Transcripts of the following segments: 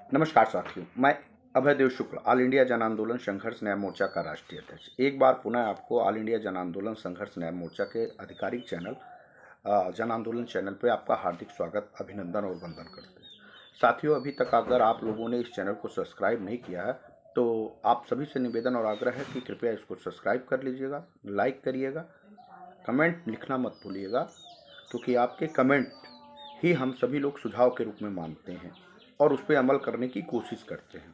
नमस्कार साथियों, मैं अभयदेव शुक्ल, ऑल इंडिया जन आंदोलन संघर्ष न्याय मोर्चा का राष्ट्रीय अध्यक्ष। एक बार पुनः आपको ऑल इंडिया जन आंदोलन संघर्ष न्याय मोर्चा के आधिकारिक चैनल जन आंदोलन चैनल पे आपका हार्दिक स्वागत, अभिनंदन और वंदन करते हैं। साथियों, अभी तक अगर आप लोगों ने इस चैनल को सब्सक्राइब नहीं किया है तो आप सभी से निवेदन और आग्रह है कि कृपया इसको सब्सक्राइब कर लीजिएगा, लाइक करिएगा, कमेंट लिखना मत भूलिएगा, क्योंकि आपके कमेंट ही हम सभी लोग सुझाव के रूप में मानते हैं और उस पर अमल करने की कोशिश करते हैं।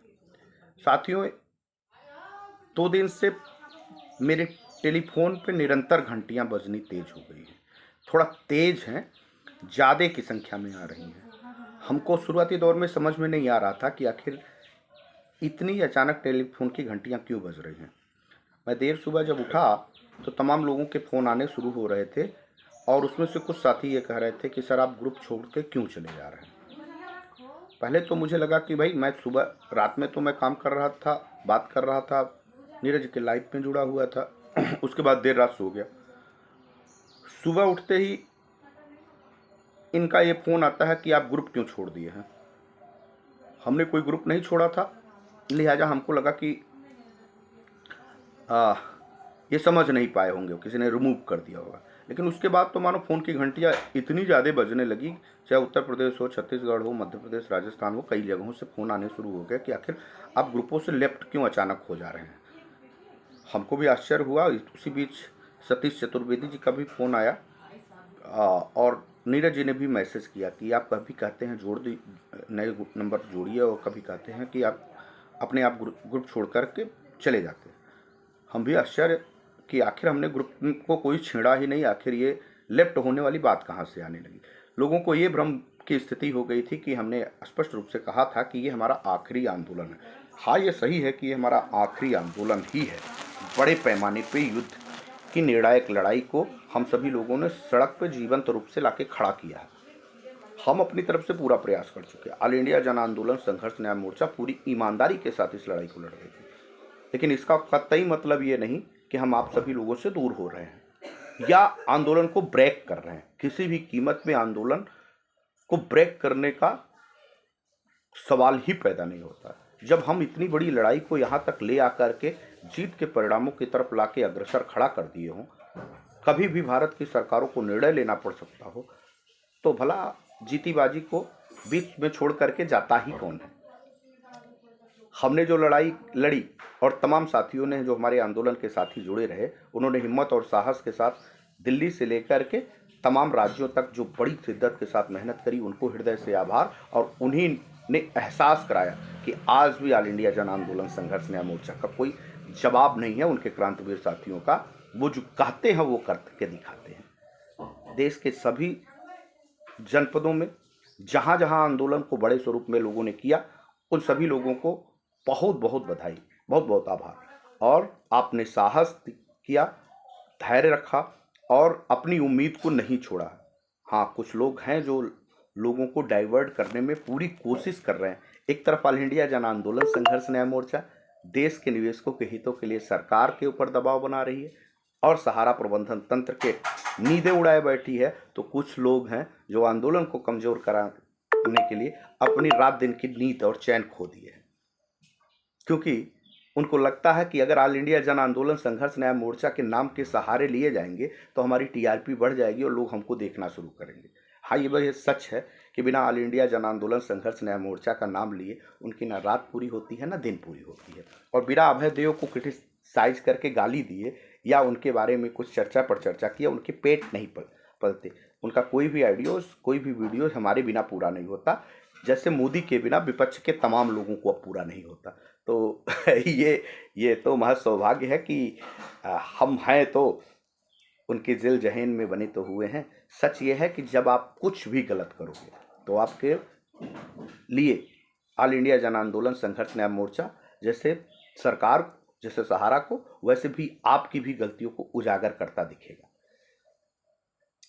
साथियों, 2 दिन से मेरे टेलीफोन पे निरंतर घंटियां बजनी तेज हो गई हैं। थोड़ा तेज हैं, ज़्यादा की संख्या में आ रही हैं। हमको शुरुआती दौर में समझ में नहीं आ रहा था कि आखिर इतनी अचानक टेलीफोन की घंटियां क्यों बज रही हैं। मैं देर सुबह जब उठा तो तमाम लोगों के फ़ोन आने शुरू हो रहे थे और उसमें से कुछ साथी ये कह रहे थे कि सर, आप ग्रुप छोड़ के क्यों चले जा रहे हैं। पहले तो मुझे लगा कि भाई, मैं सुबह रात में तो मैं काम कर रहा था, बात कर रहा था, नीरज के लाइव में जुड़ा हुआ था। उसके बाद देर रात सो गया। सुबह उठते ही इनका ये फ़ोन आता है कि आप ग्रुप क्यों छोड़ दिए हैं। हमने कोई ग्रुप नहीं छोड़ा था, लिहाजा हमको लगा कि ये समझ नहीं पाए होंगे, किसी ने रिमूव कर दिया होगा। लेकिन उसके बाद तो मानो फ़ोन की घंटियाँ इतनी ज़्यादा बजने लगी, चाहे उत्तर प्रदेश हो, छत्तीसगढ़ हो, मध्य प्रदेश, राजस्थान हो, कई जगहों से फ़ोन आने शुरू हो गए कि आखिर आप ग्रुपों से लेफ्ट क्यों अचानक हो जा रहे हैं। हमको भी आश्चर्य हुआ। उसी बीच सतीश चतुर्वेदी जी का भी फ़ोन आया और नीरज जी ने भी मैसेज किया कि आप कभी कहते हैं जोड़ दी, नए नंबर जोड़िए, और कभी कहते हैं कि आप अपने आप ग्रुप छोड़ कर के चले जाते हैं। हम भी आश्चर्य कि आखिर हमने ग्रुप को कोई छेड़ा ही नहीं, आखिर ये लेफ्ट होने वाली बात कहाँ से आने लगी। लोगों को ये भ्रम की स्थिति हो गई थी कि हमने स्पष्ट रूप से कहा था कि ये हमारा आखिरी आंदोलन है। हाँ, ये सही है कि ये हमारा आखिरी आंदोलन ही है। बड़े पैमाने पे युद्ध की निर्णायक लड़ाई को हम सभी लोगों ने सड़क पर जीवंत रूप से लाके खड़ा किया है। हम अपनी तरफ से पूरा प्रयास कर चुके हैं। ऑल इंडिया जन आंदोलन संघर्ष न्याय मोर्चा पूरी ईमानदारी के साथ इस लड़ाई को लड़ रही थी। लेकिन इसका कतई मतलब ये नहीं कि हम आप सभी लोगों से दूर हो रहे हैं या आंदोलन को ब्रेक कर रहे हैं। किसी भी कीमत में आंदोलन को ब्रेक करने का सवाल ही पैदा नहीं होता। जब हम इतनी बड़ी लड़ाई को यहाँ तक ले आकर के जीत के परिणामों की तरफ लाके अग्रसर खड़ा कर दिए हों, कभी भी भारत की सरकारों को निर्णय लेना पड़ सकता हो, तो भला जीतीबाजी को बीच में छोड़ करके जाता ही कौन है। हमने जो लड़ाई लड़ी और तमाम साथियों ने, जो हमारे आंदोलन के साथी जुड़े रहे, उन्होंने हिम्मत और साहस के साथ दिल्ली से लेकर के तमाम राज्यों तक जो बड़ी शिद्दत के साथ मेहनत करी, उनको हृदय से आभार। और उन्हीं ने एहसास कराया कि आज भी ऑल इंडिया जन आंदोलन संघर्ष न्याय मोर्चा का कोई जवाब नहीं है उनके क्रांतिवीर साथियों का। वो जो कहते हैं वो करके दिखाते हैं। देश के सभी जनपदों में जहाँ जहाँ आंदोलन को बड़े स्वरूप में लोगों ने किया, उन सभी लोगों को बहुत बहुत बधाई, बहुत बहुत आभार। और आपने साहस किया, धैर्य रखा और अपनी उम्मीद को नहीं छोड़ा। हाँ, कुछ लोग हैं जो लोगों को डाइवर्ट करने में पूरी कोशिश कर रहे हैं। एक तरफ ऑल इंडिया जन आंदोलन संघर्ष न्याय मोर्चा देश के निवेशकों के हितों के लिए सरकार के ऊपर दबाव बना रही है और सहारा प्रबंधन तंत्र के नींदें उड़ाए बैठी है, तो कुछ लोग हैं जो आंदोलन को कमजोर कराने के लिए अपनी रात दिन की नींद और चैन खो दिए हैं, क्योंकि उनको लगता है कि अगर ऑल इंडिया जन आंदोलन संघर्ष न्याय मोर्चा के नाम के सहारे लिए जाएंगे तो हमारी टीआरपी बढ़ जाएगी और लोग हमको देखना शुरू करेंगे। हाँ, ये सच है कि बिना ऑल इंडिया जन आंदोलन संघर्ष न्याय मोर्चा का नाम लिए उनकी ना रात पूरी होती है ना दिन पूरी होती है। और बिना अभय देव को क्रिटिसाइज करके गाली दिए या उनके बारे में कुछ चर्चा पर चर्चा किया, उनके पेट नहीं पलते। उनका कोई भी आइडियोज, कोई भी वीडियो हमारे बिना पूरा नहीं होता, जैसे मोदी के बिना विपक्ष के तमाम लोगों को अब पूरा नहीं होता। तो ये तो महज सौभाग्य है कि हम हैं तो उनके दिल जहन में बने तो हुए हैं। सच ये है कि जब आप कुछ भी गलत करोगे तो आपके लिए ऑल इंडिया जन आंदोलन संघर्ष न्याय मोर्चा जैसे सरकार, जैसे सहारा को, वैसे भी आपकी भी गलतियों को उजागर करता दिखेगा।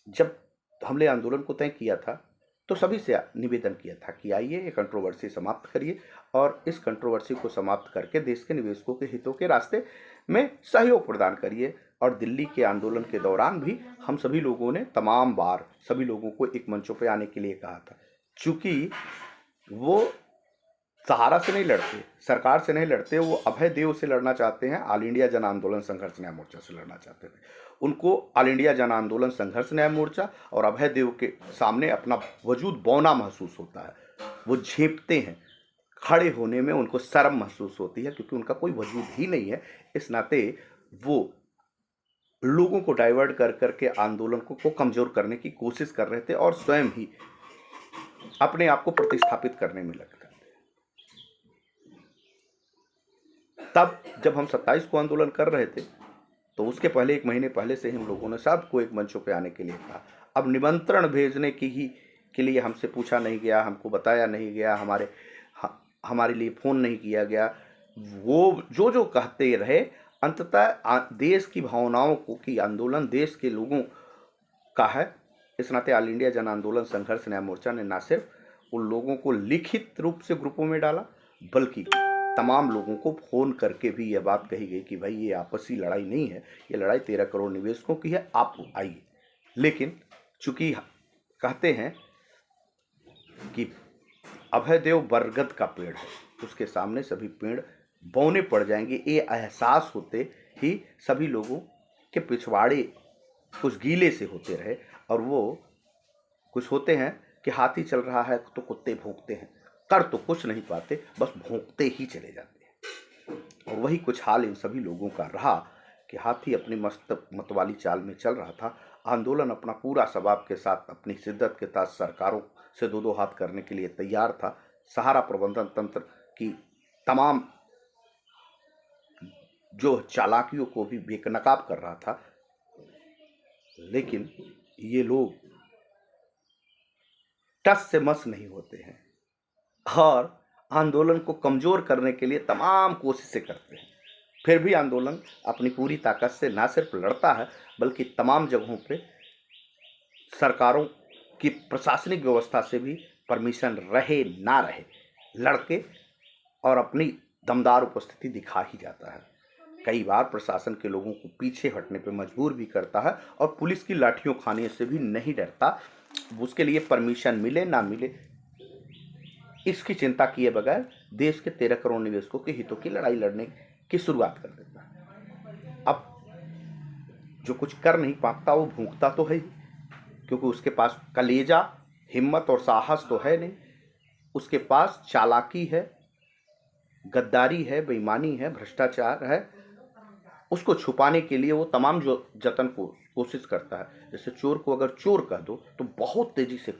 जब हमने आंदोलन को तय किया था तो सभी से निवेदन किया था कि आइए ये कंट्रोवर्सी समाप्त करिए और इस कंट्रोवर्सी को समाप्त करके देश के निवेशकों के हितों के रास्ते में सहयोग प्रदान करिए। और दिल्ली के आंदोलन के दौरान भी हम सभी लोगों ने तमाम बार सभी लोगों को एक मंचों पर आने के लिए कहा था, चूँकि वो सहारा से नहीं लड़ते, सरकार से नहीं लड़ते, वो अभय देव से लड़ना चाहते हैं, ऑल इंडिया जन आंदोलन संघर्ष न्याय मोर्चा से लड़ना चाहते थे। उनको ऑल इंडिया जन आंदोलन संघर्ष न्याय मोर्चा और अभय देव के सामने अपना वजूद बौना महसूस होता है, वो झेंपते हैं, खड़े होने में उनको शर्म महसूस होती है क्योंकि उनका कोई वजूद ही नहीं है। इस नाते वो लोगों को डाइवर्ट कर करके आंदोलन को कमजोर करने की कोशिश कर रहे थे और स्वयं ही अपने आप को प्रतिस्थापित करने में लग गए। तब जब हम 27 को आंदोलन कर रहे थे तो उसके पहले 1 महीने पहले से ही हम लोगों ने सबको एक मंचों पे आने के लिए कहा। अब निमंत्रण भेजने के लिए हमसे पूछा नहीं गया, हमको बताया नहीं गया, हमारे लिए फ़ोन नहीं किया गया। वो जो कहते रहे, अंततः देश की भावनाओं को कि आंदोलन देश के लोगों का है, इस नाते ऑल इंडिया जन आंदोलन संघर्ष न्याय मोर्चा ने ना सिर्फ उन लोगों को लिखित रूप से ग्रुपों में डाला, बल्कि तमाम लोगों को फ़ोन करके भी यह बात कही गई कि भाई ये आपसी लड़ाई नहीं है, ये लड़ाई 13 करोड़ निवेशकों की है, आप आइए। लेकिन चूंकि कहते हैं कि अभय देव बरगद का पेड़ है, उसके सामने सभी पेड़ बौने पड़ जाएंगे, ये एहसास होते ही सभी लोगों के पिछवाड़े कुछ गीले से होते रहे। और वो कुछ होते हैं कि हाथी चल रहा है तो कुत्ते भौंकते हैं, कर तो कुछ नहीं पाते, बस भौंकते ही चले जाते हैं। और वही कुछ हाल इन सभी लोगों का रहा कि हाथी अपनी मस्त मतवाली चाल में चल रहा था, आंदोलन अपना पूरा शबाब के साथ अपनी शिद्दत के साथ सरकारों से दो हाथ करने के लिए तैयार था, सहारा प्रबंधन तंत्र की तमाम जो चालाकियों को भी बेनकाब कर रहा था। लेकिन ये लोग टस से मस नहीं होते हैं और आंदोलन को कमज़ोर करने के लिए तमाम कोशिशें करते हैं। फिर भी आंदोलन अपनी पूरी ताकत से ना सिर्फ लड़ता है, बल्कि तमाम जगहों पे सरकारों की प्रशासनिक व्यवस्था से भी परमिशन रहे ना रहे, लड़के और अपनी दमदार उपस्थिति दिखा ही जाता है। कई बार प्रशासन के लोगों को पीछे हटने पर मजबूर भी करता है और पुलिस की लाठियों खाने से भी नहीं डरता। उसके लिए परमिशन मिले ना मिले, इसकी चिंता किए बगैर देश के 13 करोड़ निवेशकों के हितों की लड़ाई लड़ने की शुरुआत कर देता है। अब जो कुछ कर नहीं पाता वो भूखता तो है ही, क्योंकि उसके पास कलेजा, हिम्मत और साहस तो है नहीं। उसके पास चालाकी है, गद्दारी है, बेईमानी है, भ्रष्टाचार है। उसको छुपाने के लिए वो तमाम जो जतन को कोशिश करता है। जैसे चोर को अगर चोर कह दो तो बहुत तेजी से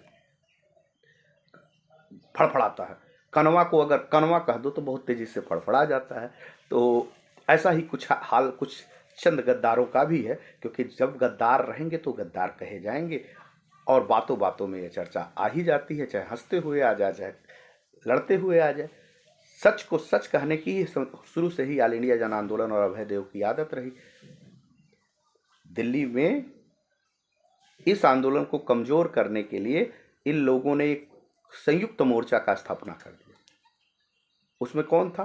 फड़फड़ाता है, कनवा को अगर कनवा कह दो तो बहुत तेजी से फड़फड़ा जाता है। तो ऐसा ही कुछ हाल कुछ चंद गद्दारों का भी है, क्योंकि जब गद्दार रहेंगे तो गद्दार कहे जाएंगे और बातों बातों में ये चर्चा आ ही जाती है, चाहे हंसते हुए आ जाए, चाहे लड़ते हुए आ जाए। सच को सच कहने की शुरू से ही ऑल इंडिया जन आंदोलन और अभय देव की आदत रही। दिल्ली में इस आंदोलन को कमजोर करने के लिए इन लोगों ने एक संयुक्त मोर्चा का स्थापना कर दिया। उसमें कौन था?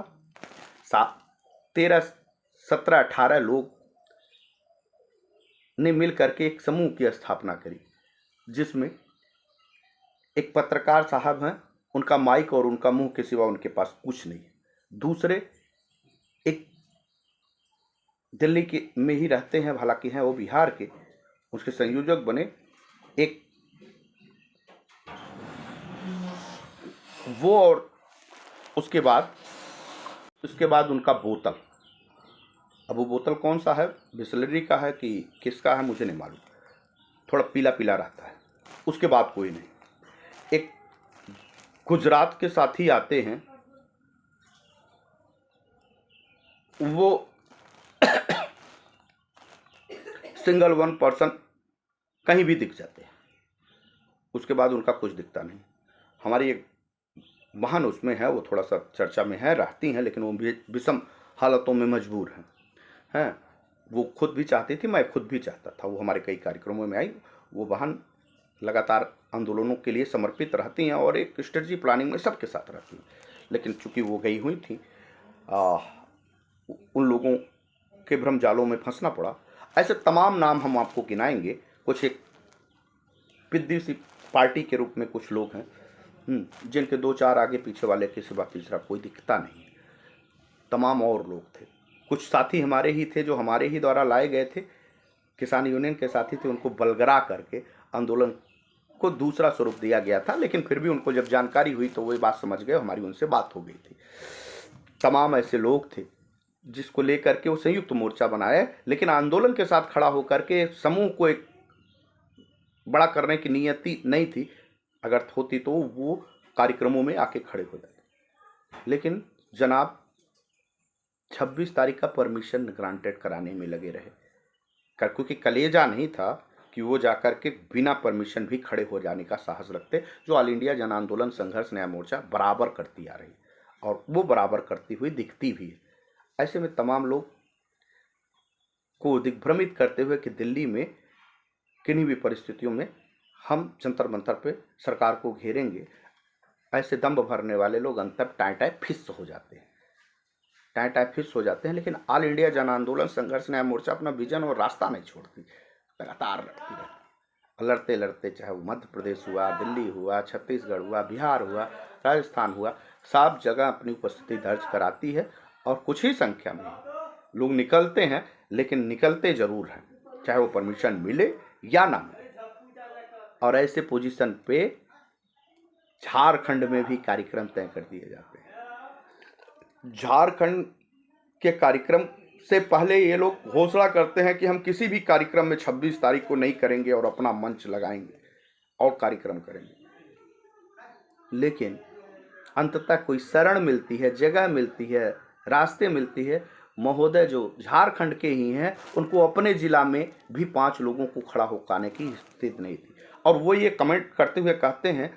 13, 17, 18 लोग ने मिल करके एक समूह की स्थापना करी, जिसमें एक पत्रकार साहब हैं, उनका माइक और उनका मुंह के सिवा उनके पास कुछ नहीं है। दूसरे एक दिल्ली के में ही रहते हैं, हालांकि हैं वो बिहार के, उसके संयोजक बने एक वो। और उसके बाद उनका बोतल। अब वो बोतल कौन सा है, बिस्लरी का है कि किसका है मुझे नहीं मालूम, थोड़ा पीला पीला रहता है। उसके बाद कोई नहीं। एक गुजरात के साथी आते हैं, वो सिंगल वन पर्सन कहीं भी दिख जाते हैं, उसके बाद उनका कुछ दिखता नहीं। हमारी एक बहन उसमें है, वो थोड़ा सा चर्चा में है, रहती हैं, लेकिन वो विषम हालतों में मजबूर हैं। वो खुद भी चाहती थी, मैं खुद भी चाहता था, वो हमारे कई कार्यक्रमों में आई। वो बहन लगातार आंदोलनों के लिए समर्पित रहती हैं और एक स्ट्रेटजी प्लानिंग में सबके साथ रहती हैं। लेकिन चूंकि वो गई हुई थी, उन लोगों के भ्रम जालों में फंसना पड़ा। ऐसे तमाम नाम हम आपको गिनाएंगे। कुछ एक पिद्दी सी पार्टी के रूप में कुछ लोग हैं जिनके 2-4 आगे पीछे वाले के सिवा तीसरा कोई दिखता नहीं। तमाम और लोग थे, कुछ साथी हमारे ही थे जो हमारे ही द्वारा लाए गए थे, किसान यूनियन के साथी थे, उनको बलगरा करके आंदोलन को दूसरा स्वरूप दिया गया था। लेकिन फिर भी उनको जब जानकारी हुई तो वो ये बात समझ गए, हमारी उनसे बात हो गई थी। तमाम ऐसे लोग थे जिसको लेकर के वो संयुक्त मोर्चा बनाया, लेकिन आंदोलन के साथ खड़ा होकर के समूह को एक बड़ा करने की नियति नहीं थी। अगर होती तो वो कार्यक्रमों में आके खड़े हो जाते। लेकिन जनाब 26 तारीख का परमिशन ग्रांटेड कराने में लगे रहे, क्योंकि कलेजा नहीं था कि वो जाकर के बिना परमिशन भी खड़े हो जाने का साहस रखते, जो ऑल इंडिया जन आंदोलन संघर्ष न्याय मोर्चा बराबर करती आ रही है और वो बराबर करती हुई दिखती भी है। ऐसे में तमाम लोग को दिग्भ्रमित करते हुए कि दिल्ली में किन्हीं भी परिस्थितियों में हम जंतर मंतर पे सरकार को घेरेंगे, ऐसे दम्भ भरने वाले लोग अंतर टाई फिस हो जाते हैं, टाई फिस हो जाते हैं। लेकिन ऑल इंडिया जन आंदोलन संघर्ष न्याय मोर्चा अपना विजन और रास्ता नहीं छोड़ती, लगातार लड़ती रहती, लड़ते लड़ते, चाहे वो मध्य प्रदेश हुआ, दिल्ली हुआ, छत्तीसगढ़ हुआ, बिहार हुआ, राजस्थान हुआ, सब जगह अपनी उपस्थिति दर्ज कराती है। और कुछ ही संख्या में लोग निकलते हैं, लेकिन निकलते जरूर हैं, चाहे वो परमिशन मिले या ना मिले। और ऐसे पोजीशन पे झारखंड में भी कार्यक्रम तय कर दिए जाते हैं। झारखंड के कार्यक्रम से पहले ये लोग घोषणा करते हैं कि हम किसी भी कार्यक्रम में 26 तारीख को नहीं करेंगे और अपना मंच लगाएंगे और कार्यक्रम करेंगे। लेकिन अंततः कोई शरण मिलती है, जगह मिलती है, रास्ते मिलती है। महोदय जो झारखंड के ही हैं, उनको अपने जिला में भी 5 लोगों को खड़ा होकाने की स्थिति नहीं थी। और वो ये कमेंट करते हुए कहते हैं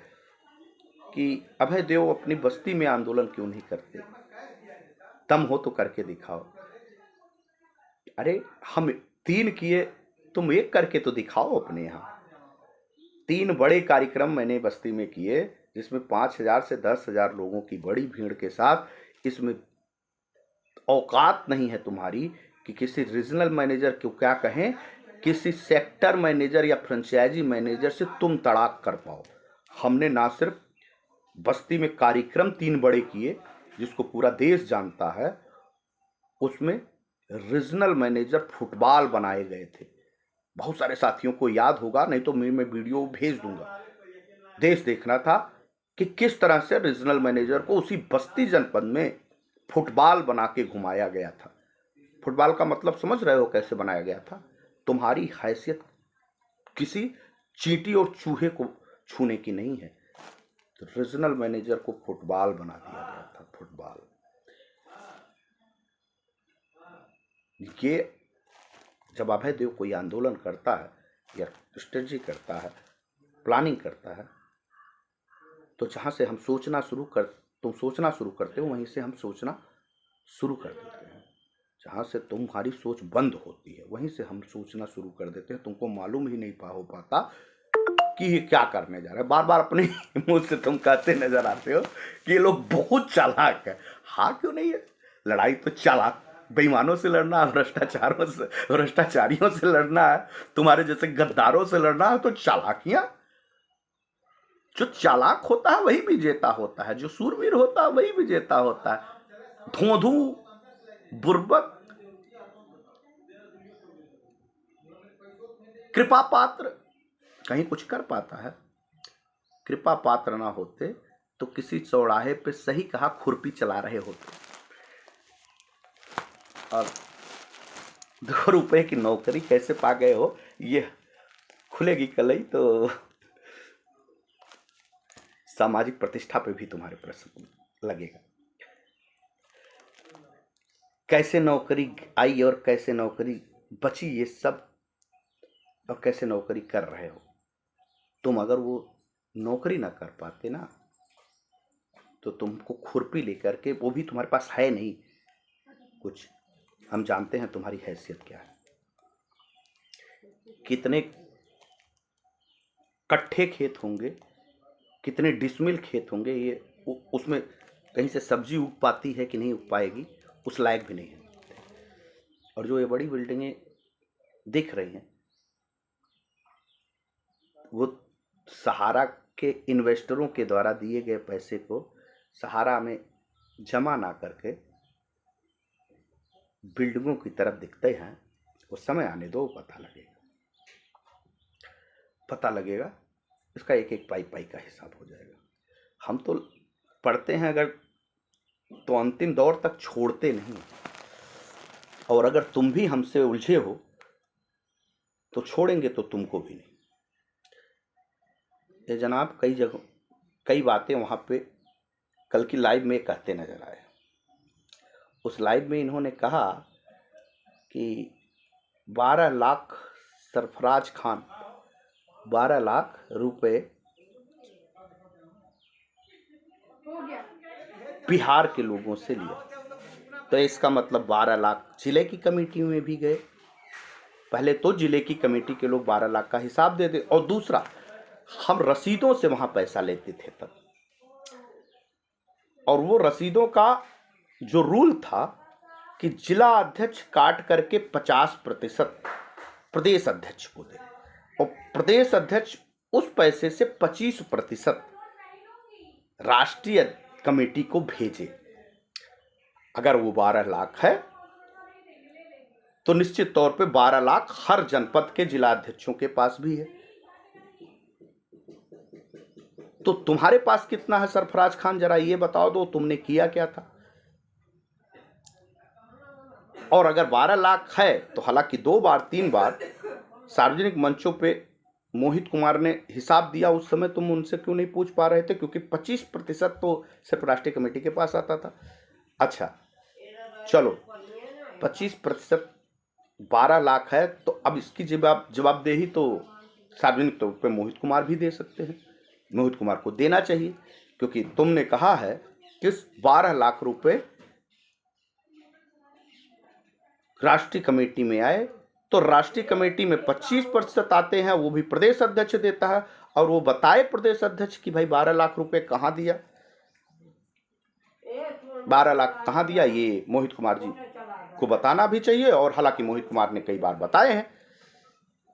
कि अभय देव अपनी बस्ती में आंदोलन क्यों नहीं करते, दम हो तो करके दिखाओ। अरे हम 3 किए, तुम 1 करके तो दिखाओ अपने यहाँ। 3 बड़े कार्यक्रम मैंने बस्ती में किए, जिसमें 5,000 से 10,000 लोगों की बड़ी भीड़ के साथ। इसमें औकात नहीं है तुम्हारी कि किसी रीजनल मैनेजर को क्या कहें, किसी सेक्टर मैनेजर या फ्रेंचाइजी मैनेजर से तुम तड़ाक कर पाओ। हमने ना सिर्फ बस्ती में कार्यक्रम 3 बड़े किए जिसको पूरा देश जानता है, उसमें रीजनल मैनेजर फुटबॉल बनाए गए थे। बहुत सारे साथियों को याद होगा, नहीं तो मैं वीडियो भेज दूंगा। देश देखना था कि किस तरह से रीजनल मैनेजर को उसी बस्ती जनपद में फुटबॉल बना के घुमाया गया था। फुटबॉल का मतलब समझ रहे हो कैसे बनाया गया था? तुम्हारी हैसियत किसी चींटी और चूहे को छूने की नहीं है। तो रीजनल मैनेजर को फुटबॉल बना दिया गया था, फुटबॉल। ये जब अभय देव कोई आंदोलन करता है या स्ट्रेटजी करता है, प्लानिंग करता है, तो जहां से हम तुम सोचना शुरू करते हो, वहीं से हम सोचना शुरू कर देते हैं। जहां से तुम्हारी सोच बंद होती है, वहीं से हम सोचना शुरू कर देते हैं। तुमको मालूम ही नहीं हो पाता कि ये क्या करने जा रहा है। बार बार अपने मुंह से तुम कहते नजर आते हो कि ये लोग बहुत चालाक है। हाँ, क्यों नहीं है? लड़ाई तो चालाक बेईमानों से लड़ना है, भ्रष्टाचारियों से लड़ना है, तुम्हारे जैसे गद्दारों से लड़ना है। तो चालाकियां, जो चालाक होता है वही विजेता होता है, जो सूरवीर होता है वही विजेता होता है। धोंधू बुर्बक कृपा पात्र कहीं कुछ कर पाता है? कृपा पात्र ना होते तो किसी चौराहे पे, सही कहा, खुरपी चला रहे होते और 2 रुपए की नौकरी कैसे पा गए हो, ये खुलेगी कलई तो सामाजिक प्रतिष्ठा पे भी तुम्हारे प्रश्न लगेगा। कैसे नौकरी आई और कैसे नौकरी बची, ये सब, और कैसे नौकरी कर रहे हो तुम। अगर वो नौकरी ना कर पाते ना, तो तुमको खुरपी लेकर के, वो भी तुम्हारे पास है नहीं कुछ, हम जानते हैं तुम्हारी हैसियत क्या है। कितने कट्ठे खेत होंगे, कितने डिसमिल खेत होंगे, ये उसमें कहीं से सब्जी उग पाती है कि नहीं उग पाएगी, उस लायक भी नहीं है। और जो ये बड़ी बिल्डिंगें दिख रही हैं, वो सहारा कि इन्वेस्टरों के द्वारा दिए गए पैसे को सहारा में जमा ना करके बिल्डिंगों की तरफ दिखते हैं, वो समय आने दो, पता लगेगा। इसका एक एक पाई पाई का हिसाब हो जाएगा। हम तो पढ़ते हैं अगर तो अंतिम दौर तक छोड़ते नहीं, और अगर तुम भी हमसे उलझे हो तो छोड़ेंगे तो तुमको भी नहीं। ये जनाब कई जगह कई बातें वहाँ पे कल की लाइव में कहते नजर आए। उस लाइव में इन्होंने कहा कि 12 लाख सरफराज खान 12 लाख रुपए बिहार के लोगों से लिया। तो इसका मतलब 12 लाख जिले की कमेटी में भी गए। पहले तो जिले की कमेटी के लोग 12 लाख का हिसाब दे दे, और दूसरा हम रसीदों से वहां पैसा लेते थे तब, और वो रसीदों का जो रूल था कि जिला अध्यक्ष काट करके 50% प्रदेश अध्यक्ष को दे, और प्रदेश अध्यक्ष उस पैसे से 25% राष्ट्रीय कमेटी को भेजे। अगर वो 12 लाख है तो निश्चित तौर पे 12 लाख हर जनपद के जिला अध्यक्षों के पास भी है। तो तुम्हारे पास कितना है सरफराज खान, जरा ये बताओ दो, तुमने किया क्या था? और अगर 12 लाख है तो हालांकि 2 बार 3 बार सार्वजनिक मंचों पे मोहित कुमार ने हिसाब दिया, उस समय तुम उनसे क्यों नहीं पूछ पा रहे थे? क्योंकि 25% तो सिर्फ राष्ट्रीय कमेटी के पास आता था। अच्छा चलो 25% 12 लाख है, तो अब इसकी जवाबदेही तो सार्वजनिक तौर पे मोहित कुमार भी दे सकते हैं। मोहित कुमार को देना चाहिए, क्योंकि तुमने कहा है कि 12 लाख रुपए राष्ट्रीय कमेटी में आए, तो राष्ट्रीय कमेटी में 25% आते हैं, वो भी प्रदेश अध्यक्ष देता है। और वो बताए प्रदेश अध्यक्ष कि भाई 12 लाख रुपए कहाँ दिया, 12 लाख कहाँ दिया, ये मोहित कुमार जी को बताना भी चाहिए। और हालांकि मोहित कुमार ने कई बार बताए हैं,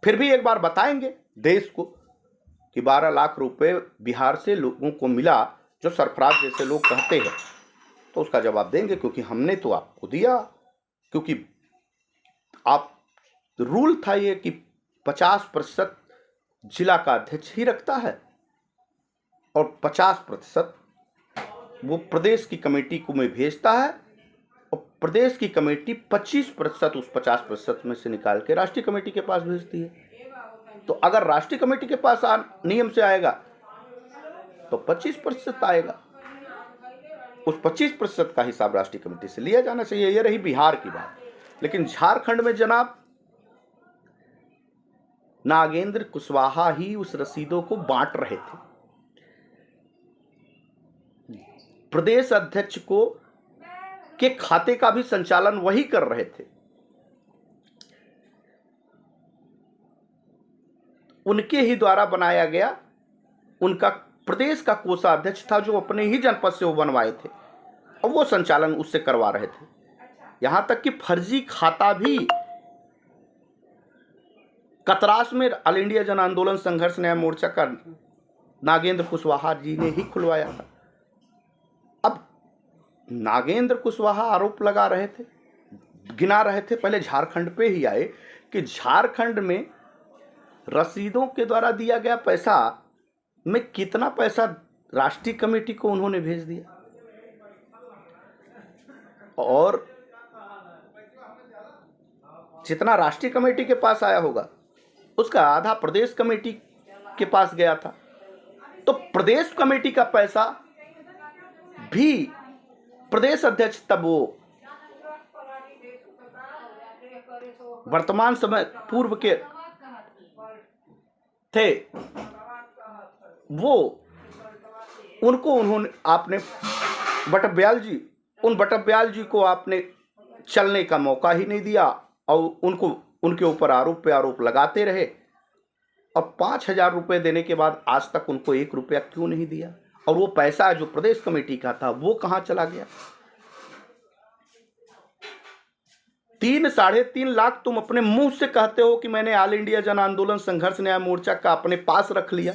फिर भी एक बार बताएंगे देश को कि 12 लाख रुपए बिहार से लोगों को मिला, जो सरफराज जैसे लोग कहते हैं, तो उसका जवाब देंगे, क्योंकि हमने तो आपको दिया। क्योंकि आप रूल था ये कि 50% जिला का अध्यक्ष ही रखता है, और 50% वो प्रदेश की कमेटी को में भेजता है, और प्रदेश की कमेटी 25% उस 50% में से निकाल के राष्ट्रीय कमेटी के पास भेजती है। तो अगर राष्ट्रीय कमेटी के पास नियम से आएगा तो 25% आएगा। उस 25% का हिसाब राष्ट्रीय कमेटी से लिया जाना चाहिए। ये रही बिहार की बात। लेकिन झारखंड में जनाब नागेंद्र कुशवाहा ही उस रसीदों को बांट रहे थे। प्रदेश अध्यक्ष को के खाते का भी संचालन वही कर रहे थे। उनके ही द्वारा बनाया गया, उनका प्रदेश का कोषाध्यक्ष था, जो अपने ही जनपद से वो बनवाए थे, और वो संचालन उससे करवा रहे थे। यहां तक कि फर्जी खाता भी कतरास में ऑल इंडिया जन आंदोलन संघर्ष न्याय मोर्चा का नागेंद्र कुशवाहा जी ने ही खुलवाया था। अब नागेंद्र कुशवाहा आरोप लगा रहे थे, गिना रहे थे, पहले झारखंड पे ही आए कि झारखंड में रसीदों के द्वारा दिया गया पैसा में कितना पैसा राष्ट्रीय कमेटी को उन्होंने भेज दिया, और जितना राष्ट्रीय कमेटी के पास आया होगा उसका आधा प्रदेश कमेटी के पास गया था। तो प्रदेश कमेटी का पैसा भी प्रदेश अध्यक्ष, तब वो वर्तमान समय पूर्व के थे, वो आपने बटब्याल जी को आपने चलने का मौका ही नहीं दिया, और उनके ऊपर आरोप पे आरोप लगाते रहे, और 5,000 रुपए देने के बाद आज तक उनको 1 रुपया क्यों नहीं दिया? और वो पैसा जो प्रदेश कमेटी का था वो कहां चला गया? 3-3.5 लाख तुम अपने मुंह से कहते हो कि मैंने ऑल इंडिया जन आंदोलन संघर्ष न्याय मोर्चा का अपने पास रख लिया।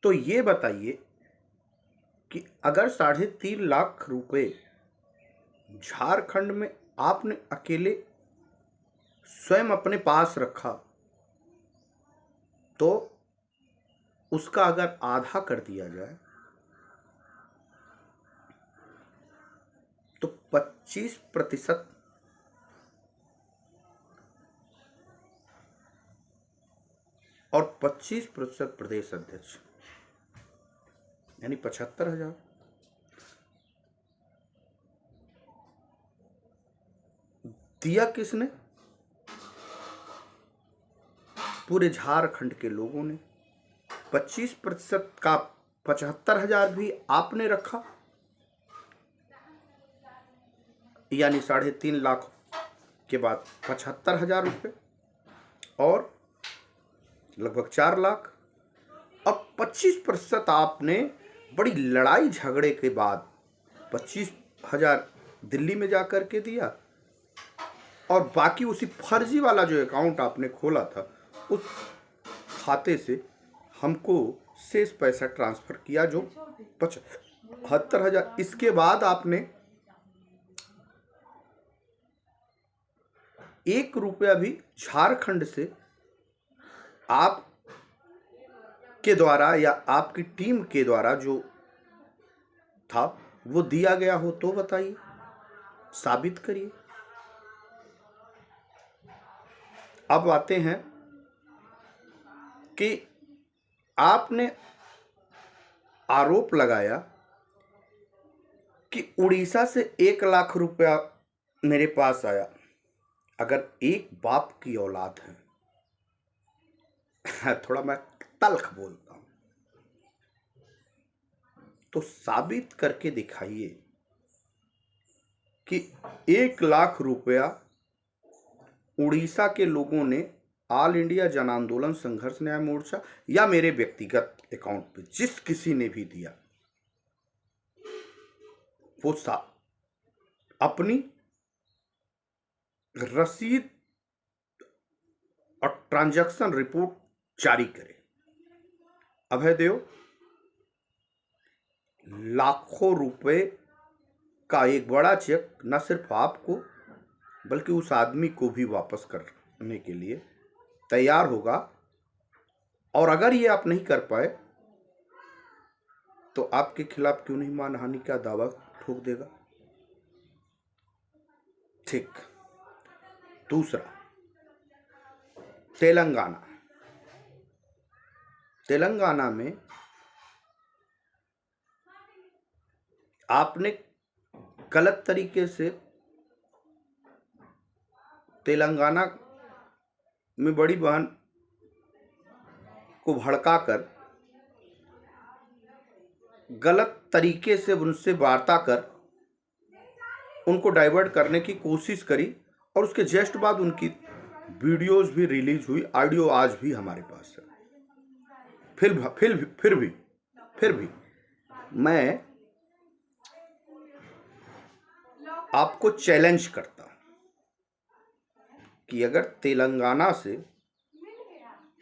तो ये बताइए कि अगर 3.5 लाख रुपए झारखंड में आपने अकेले स्वयं अपने पास रखा, तो उसका अगर आधा कर दिया जाए तो 25% और 25% प्रदेश अध्यक्ष, यानी 75,000। दिया किसने? पूरे झारखंड के लोगों ने। 25% का 75,000 भी आपने रखा, यानी 3.5 लाख के बाद 75,000 रुपये और लगभग 4 लाख। अब 25% आपने बड़ी लड़ाई झगड़े के बाद 25,000 दिल्ली में जाकर के दिया, और बाकी उसी फर्जी वाला जो अकाउंट आपने खोला था उस खाते से हमको शेष पैसा ट्रांसफर किया, जो 75,000। इसके बाद आपने 1 रुपया भी झारखंड से आप के द्वारा या आपकी टीम के द्वारा जो था वो दिया गया हो तो बताइए, साबित करिए। अब आते हैं कि आपने आरोप लगाया कि उड़ीसा से 1 लाख रुपया मेरे पास आया। अगर एक बाप की औलाद है, थोड़ा मैं तल्ख बोलता हूं, तो साबित करके दिखाइए कि 1 लाख रुपया उड़ीसा के लोगों ने ऑल इंडिया जन आंदोलन संघर्ष न्याय मोर्चा या मेरे व्यक्तिगत अकाउंट पे जिस किसी ने भी दिया, वो अपनी रसीद और ट्रांजैक्शन रिपोर्ट जारी करे। अभय देव लाखों रुपए का एक बड़ा चेक न सिर्फ आपको बल्कि उस आदमी को भी वापस करने के लिए तैयार होगा, और अगर ये आप नहीं कर पाए तो आपके खिलाफ क्यों नहीं मानहानि का दावा ठोक देगा। ठीक। दूसरा, तेलंगाना में आपने गलत तरीके से तेलंगाना में बड़ी बहन को भड़काकर गलत तरीके से उनसे वार्ता कर उनको डाइवर्ट करने की कोशिश करी, और उसके जस्ट बाद उनकी वीडियोस भी रिलीज हुई, ऑडियो आज भी हमारे पास है। फिर भी मैं आपको चैलेंज करता हूं कि अगर तेलंगाना से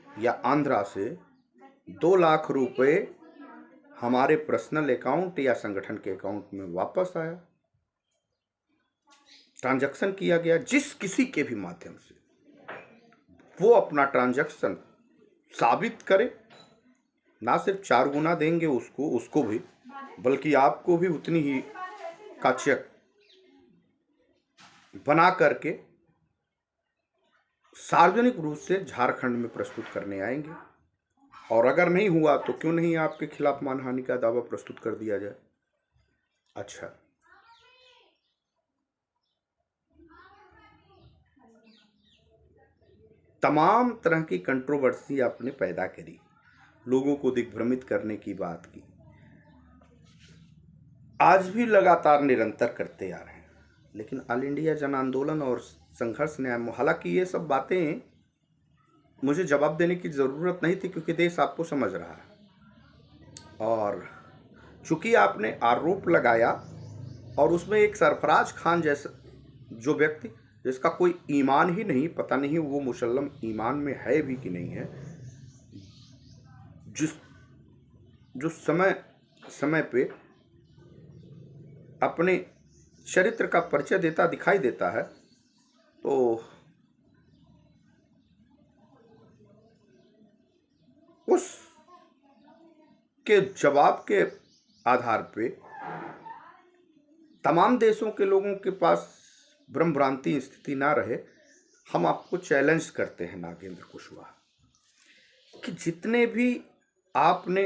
या आंध्रा से 2 लाख रुपए हमारे पर्सनल अकाउंट या संगठन के अकाउंट में वापस आया, ट्रांजैक्शन किया गया जिस किसी के भी माध्यम से, वो अपना ट्रांजैक्शन साबित करे। ना सिर्फ 4 गुना देंगे उसको भी, बल्कि आपको भी उतनी ही का चेक बना करके सार्वजनिक रूप से झारखंड में प्रस्तुत करने आएंगे। और अगर नहीं हुआ तो क्यों नहीं आपके खिलाफ मानहानि का दावा प्रस्तुत कर दिया जाए। अच्छा, तमाम तरह की कंट्रोवर्सी आपने पैदा करी, लोगों को दिग्भ्रमित करने की बात की, आज भी लगातार निरंतर करते आ रहे हैं। लेकिन ऑल इंडिया जन आंदोलन और संघर्ष न्याय, हालांकि ये सब बातें मुझे जवाब देने की ज़रूरत नहीं थी क्योंकि देश आपको समझ रहा है। और चूंकि आपने आरोप लगाया और उसमें एक सरफराज खान जैसा जो व्यक्ति जिसका कोई ईमान ही नहीं, पता नहीं वो मुसल्लम ईमान में है भी कि नहीं है, जिस जो समय समय पे अपने चरित्र का परिचय देता दिखाई देता है, तो उस के जवाब के आधार पे तमाम देशों के लोगों के पास भ्रम भ्रांति स्थिति ना रहे, हम आपको चैलेंज करते हैं नागेंद्र कुशवाहा कि जितने भी आपने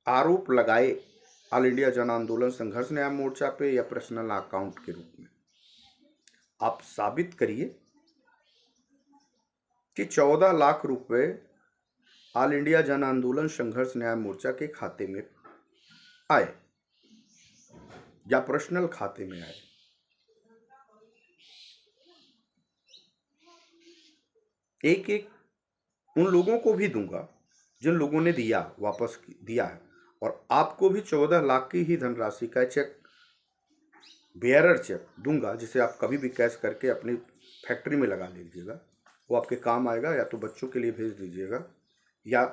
आरोप लगाए ऑल इंडिया जन आंदोलन संघर्ष न्याय मोर्चा पे या पर्सनल अकाउंट के रूप में, आप साबित करिए कि 14 लाख रुपए ऑल इंडिया जन आंदोलन संघर्ष न्याय मोर्चा के खाते में आए या पर्सनल खाते में आए। एक एक उन लोगों को भी दूंगा जिन लोगों ने दिया, वापस दिया है, और आपको भी 14 लाख की ही धनराशि का चेक, बेयरर चेक दूंगा, जिसे आप कभी भी कैश करके अपनी फैक्ट्री में लगा लीजिएगा, वो आपके काम आएगा। या तो बच्चों के लिए भेज दीजिएगा, या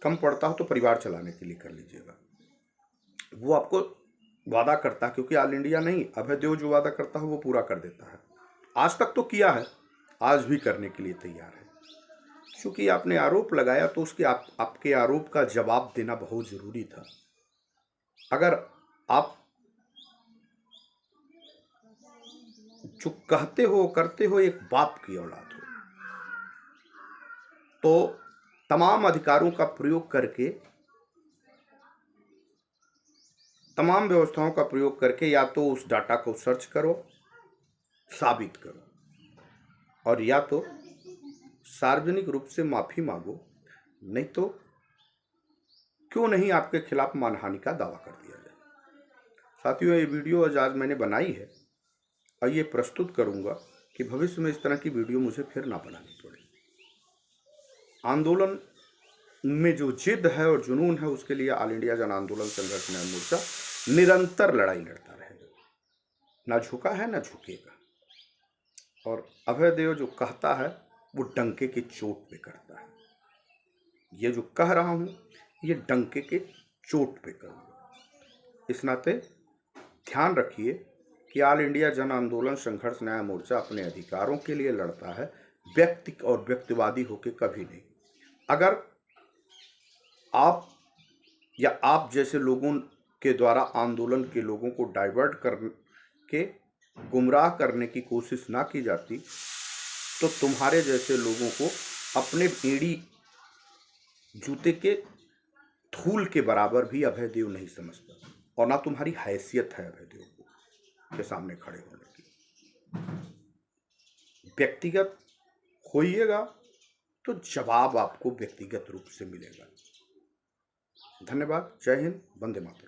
कम पड़ता हो तो परिवार चलाने के लिए कर लीजिएगा। वो आपको वादा करता है, क्योंकि ऑल इंडिया नहीं, अभय देओ जो वादा करता है वो पूरा कर देता है। आज तक तो किया है, आज भी करने के लिए तैयार है। क्योंकि आपने आरोप लगाया तो उसके आपके आरोप का जवाब देना बहुत जरूरी था। अगर आप जो कहते हो करते हो एक बाप की औलाद हो, तो तमाम अधिकारों का प्रयोग करके, तमाम व्यवस्थाओं का प्रयोग करके या तो उस डाटा को सर्च करो, साबित करो, और या तो सार्वजनिक रूप से माफी मांगो, नहीं तो क्यों नहीं आपके खिलाफ मानहानि का दावा कर दिया जाए। साथियों, ये वीडियो आज मैंने बनाई है और ये प्रस्तुत करूंगा कि भविष्य में इस तरह की वीडियो मुझे फिर ना बनानी पड़े। आंदोलन में जो जिद है और जुनून है, उसके लिए ऑल इंडिया जन आंदोलन संघर्ष न्याय मोर्चा निरंतर लड़ाई लड़ता रहेगा, ना झुका है ना झुकेगा। और अभय देओ जो कहता है वो डंके की चोट पे करता है। ये जो कह रहा हूं ये डंके के चोट पे करूंगा। इस नाते ध्यान रखिए कि ऑल इंडिया जन आंदोलन संघर्ष न्याय मोर्चा अपने अधिकारों के लिए लड़ता है, व्यक्ति और व्यक्तिवादी होकर कभी नहीं। अगर आप या आप जैसे लोगों के द्वारा आंदोलन के लोगों को डाइवर्ट करके गुमराह करने की कोशिश ना की जाती, तो तुम्हारे जैसे लोगों को अपने एड़ी जूते के धूल के बराबर भी अभय देओ नहीं समझता, और ना तुम्हारी हैसियत है अभय देओ के सामने खड़े होने की। व्यक्तिगत होइएगा तो जवाब आपको व्यक्तिगत रूप से मिलेगा। धन्यवाद। जय हिंद। वंदे मातरम।